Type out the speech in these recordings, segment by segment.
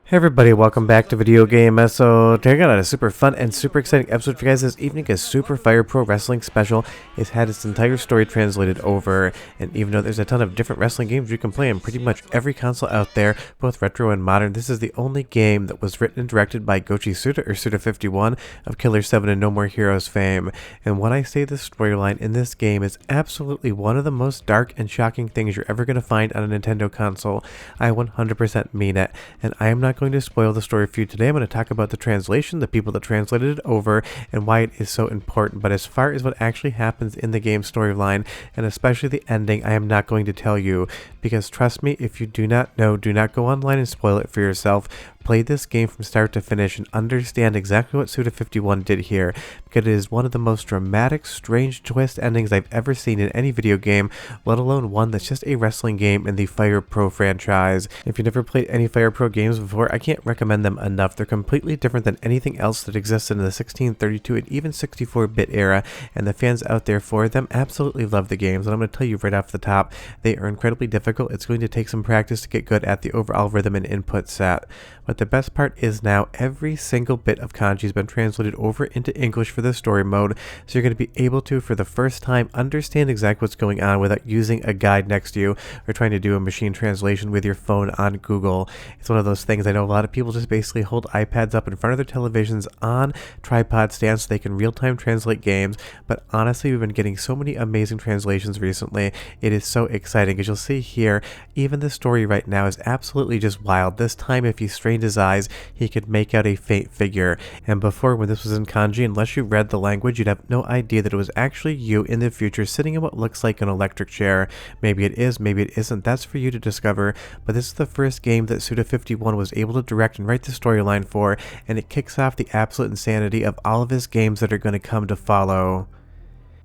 Hey everybody, welcome back to Video Game So today I got a super fun and super exciting episode for you guys this evening. A Super Fire Pro Wrestling Special. It's had its entire story translated over, and even though there's a ton of different wrestling games you can play on pretty much every console out there, both retro and modern, this is the only game that was written and directed by Suda, or Suda 51 of Killer 7 and No More Heroes fame. And when I say the storyline in this game is absolutely one of the most dark and shocking things you're ever going to find on a Nintendo console, I 100% mean it, and I am not going to spoil the story for you today. I'm going to talk about the translation, the people that translated it over, and why it is so important. But as far as what actually happens in the game storyline, and especially the ending, I am not going to tell you, because trust me, if you do not know, do not go online and spoil it for yourself. Play this game from start to finish and understand exactly what Suda 51 did here, because it is one of the most dramatic, strange twist endings I've ever seen in any video game, let alone one that's just a wrestling game in the Fire Pro franchise. If you've never played any Fire Pro games before, I can't recommend them enough. They're completely different than anything else that exists in the 16, 32, and even 64-bit era, and the fans out there for them absolutely love the games. And I'm going to tell you right off the top, they are incredibly difficult. It's going to take some practice to get good at the overall rhythm and input set. But the best part is now every single bit of kanji has been translated over into English for the story mode, so you're going to be able to, for the first time, understand exactly what's going on without using a guide next to you or trying to do a machine translation with your phone on Google. It's one of those things. I know a lot of people just basically hold iPads up in front of their televisions on tripod stands so they can real-time translate games, but honestly, we've been getting so many amazing translations recently. It is so exciting. As you'll see here, even the story right now is absolutely just wild. This time, if you strained his eyes, he could make out a faint figure. And before, when this was in kanji, unless you read the language, you'd have no idea that it was actually you in the future sitting in what looks like an electric chair. Maybe it is, maybe it isn't. That's for you to discover. But this is the first game that Suda 51 was able to direct and write the storyline for, and it kicks off the absolute insanity of all of his games that are going to come to follow.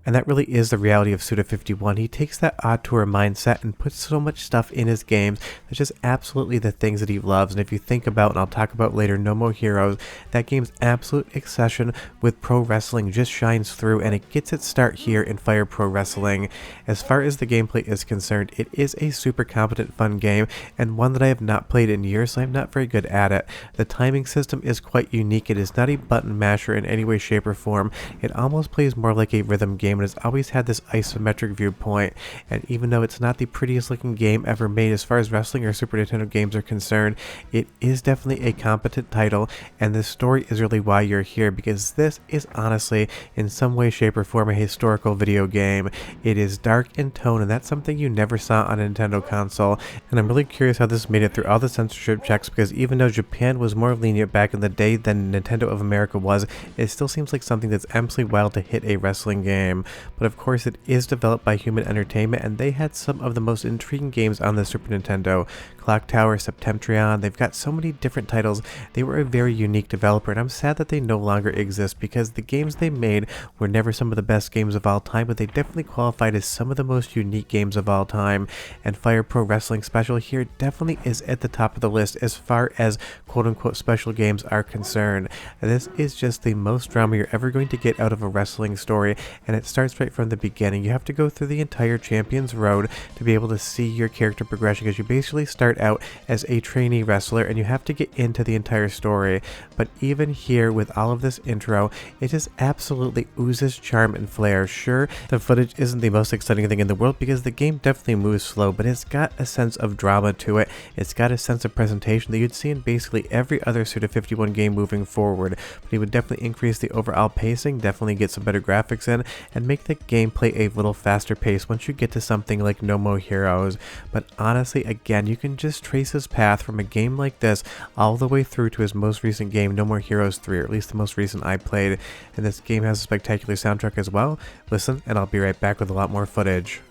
And that really is the reality of Suda 51. He takes that auteur mindset and puts so much stuff in his games that's just absolutely the things that he loves. And if you think about, and I'll talk about later, No More Heroes, that game's absolute obsession with pro wrestling just shines through, and it gets its start here in Fire Pro Wrestling. As far as the gameplay is concerned, it is a super competent, fun game, and one that I have not played in years, so I'm not very good at it. The timing system is quite unique. It is not a button masher in any way, shape, or form. It almost plays more like a rhythm game, and has always had this isometric viewpoint. And even though it's not the prettiest looking game ever made as far as wrestling or Super Nintendo games are concerned, it is definitely a competent title, and the story is really why you're here, because this is honestly in some way, shape, or form a historical video game. It is dark in tone, and that's something you never saw on a Nintendo console, and I'm really curious how this made it through all the censorship checks, because even though Japan was more lenient back in the day than Nintendo of America was, it still seems like something that's absolutely wild to hit a wrestling game. But of course, it is developed by Human Entertainment, and they had some of the most intriguing games on the Super Nintendo. Clock Tower, Septentrion, they've got so many different titles. They were a very unique developer, and I'm sad that they no longer exist, because the games they made were never some of the best games of all time, but they definitely qualified as some of the most unique games of all time. And Fire Pro Wrestling Special here definitely is at the top of the list as far as quote-unquote special games are concerned. And this is just the most drama you're ever going to get out of a wrestling story, and it starts right from the beginning. You have to go through the entire Champion's Road to be able to see your character progression, because you basically start out as a trainee wrestler and you have to get into the entire story. But even here, with all of this intro, it just absolutely oozes charm and flair. Sure, the footage isn't the most exciting thing in the world, because the game definitely moves slow, but it's got a sense of drama to it. It's got a sense of presentation that you'd see in basically every other Suda 51 game moving forward. But it would definitely increase the overall pacing, definitely get some better graphics in, and make the gameplay a little faster paced once you get to something like No More Heroes. But honestly, again, you can just trace his path from a game like this all the way through to his most recent game, No More Heroes 3, or at least the most recent I played. And this game has a spectacular soundtrack as well. Listen, and I'll be right back with a lot more footage.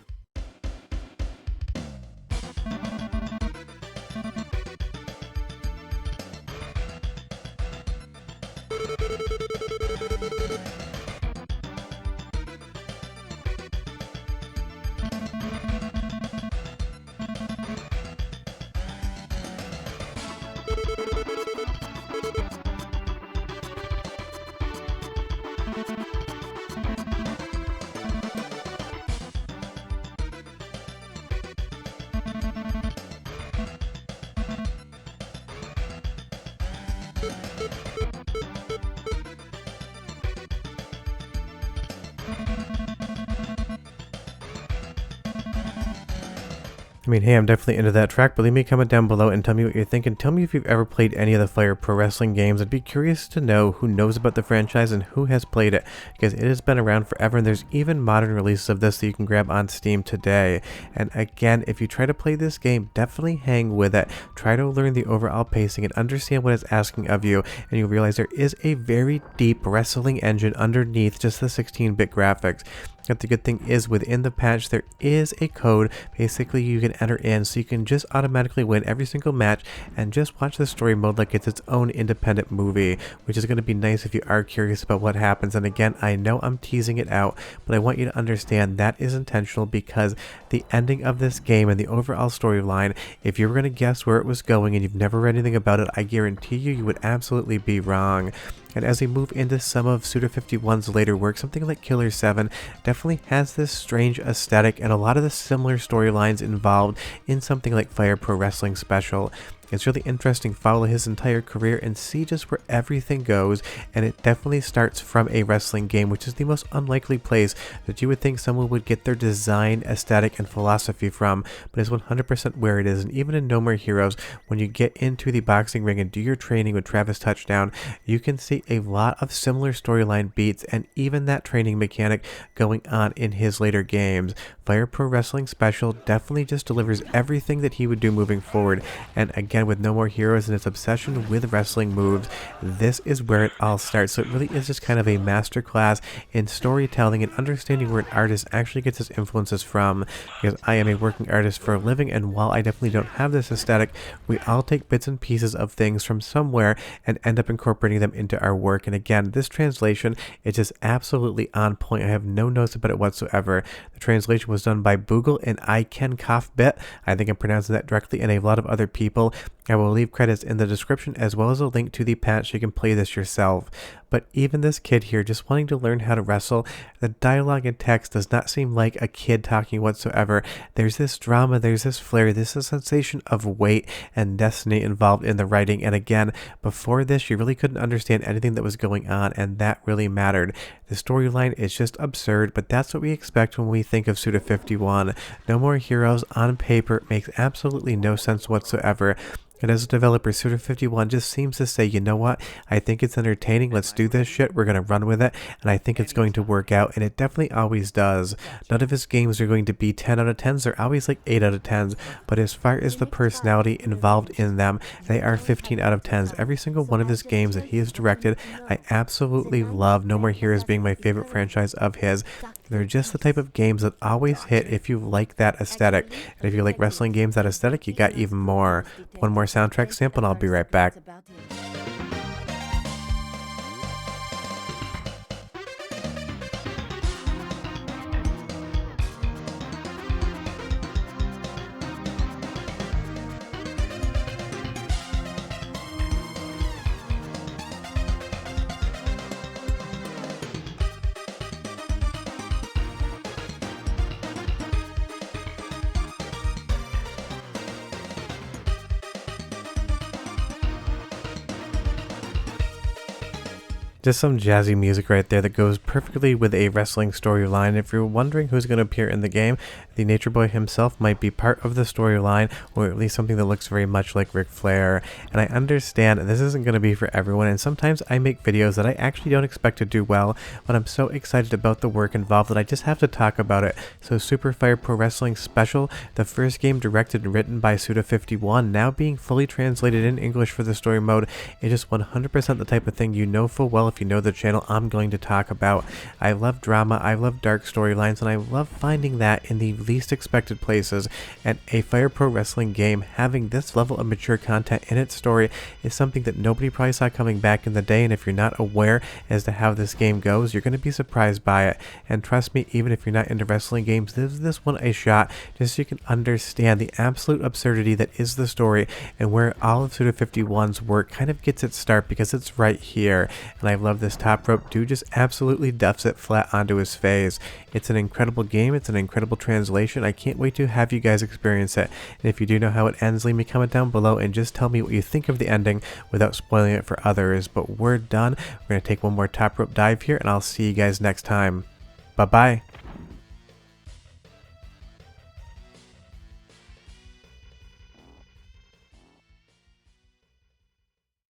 I mean, hey, I'm definitely into that track, but leave me a comment down below and tell me what you're thinking. Tell me if you've ever played any of the Fire Pro Wrestling games. I'd be curious to know who knows about the franchise and who has played it, because it has been around forever, and there's even modern releases of this that you can grab on Steam today. And again, if you try to play this game, definitely hang with it. Try to learn the overall pacing and understand what it's asking of you, and you'll realize there is a very deep wrestling engine underneath just the 16-bit graphics. But the good thing is, within the patch, there is a code basically you can enter in, so you can just automatically win every single match and just watch the story mode like it's its own independent movie, which is going to be nice if you are curious about what happens. And again, I know I'm teasing it out, but I want you to understand that is intentional, because the ending of this game and the overall storyline, if you were going to guess where it was going and you've never read anything about it, I guarantee you would absolutely be wrong. And as we move into some of Suda 51's later work, something like Killer 7 definitely has this strange aesthetic and a lot of the similar storylines involved in something like Fire Pro Wrestling Special. It's really interesting to follow his entire career and see just where everything goes, and it definitely starts from a wrestling game, which is the most unlikely place that you would think someone would get their design, aesthetic, and philosophy from, but is 100% where it is. And even in No More Heroes, when you get into the boxing ring and do your training with Travis Touchdown, you can see a lot of similar storyline beats and even that training mechanic going on in his later games. Fire Pro Wrestling Special definitely just delivers everything that he would do moving forward, and again, with No More Heroes and its obsession with wrestling moves, this is where it all starts. So it really is just kind of a masterclass in storytelling and understanding where an artist actually gets his influences from, because I am a working artist for a living, and while I definitely don't have this aesthetic, we all take bits and pieces of things from somewhere and end up incorporating them into our work. And again, this translation is just absolutely on point. I have no notes about it whatsoever. The translation was done by Boogle and I Can Cough Bit. I think I'm pronouncing that directly, and a lot of other people. I will leave credits in the description as well as a link to the patch so you can play this yourself. But even this kid here just wanting to learn how to wrestle, the dialogue and text does not seem like a kid talking whatsoever. There's this drama, there's this flair, there's a sensation of weight and destiny involved in the writing. And again, before this, you really couldn't understand anything that was going on, and that really mattered. The storyline is just absurd, but that's what we expect when we think of Suda 51. No More Heroes on paper makes absolutely no sense whatsoever. And as a developer, Suda 51 just seems to say, you know what, I think it's entertaining, let's do this shit, we're going to run with it, and I think it's going to work out, and it definitely always does. None of his games are going to be 10 out of 10s, they're always like 8 out of 10s, but as far as the personality involved in them, they are 15 out of 10s. Every single one of his games that he has directed, I absolutely love. No More Heroes being my favorite franchise of his. They're just the type of games that always hit if you like that aesthetic. And if you like wrestling games that aesthetic, you got even more. One more soundtrack sample and I'll be right back. Just some jazzy music right there that goes perfectly with a wrestling storyline. If you're wondering who's going to appear in the game, the Nature Boy himself might be part of the storyline, or at least something that looks very much like Ric Flair. And I understand this isn't going to be for everyone, and sometimes I make videos that I actually don't expect to do well, but I'm so excited about the work involved that I just have to talk about it. So Super Fire Pro Wrestling Special, the first game directed and written by Suda 51, now being fully translated in English for the story mode, is just 100% the type of thing you know full well if you know the channel I'm going to talk about. I love drama, I love dark storylines, and I love finding that in the least expected places, and a Fire Pro Wrestling game having this level of mature content in its story is something that nobody probably saw coming back in the day, and if you're not aware as to how this game goes, you're going to be surprised by it. And trust me, even if you're not into wrestling games, give this one a shot just so you can understand the absolute absurdity that is the story and where all of Suda 51's work kind of gets its start, because it's right here. And I love this top rope. Dude just absolutely duffs it flat onto his face. It's an incredible game, it's an incredible translation, translation. I can't wait to have you guys experience it. And if you do know how it ends, leave me a comment down below and just tell me what you think of the ending without spoiling it for others. But we're done. We're going to take one more top rope dive here, and I'll see you guys next time. Bye-bye.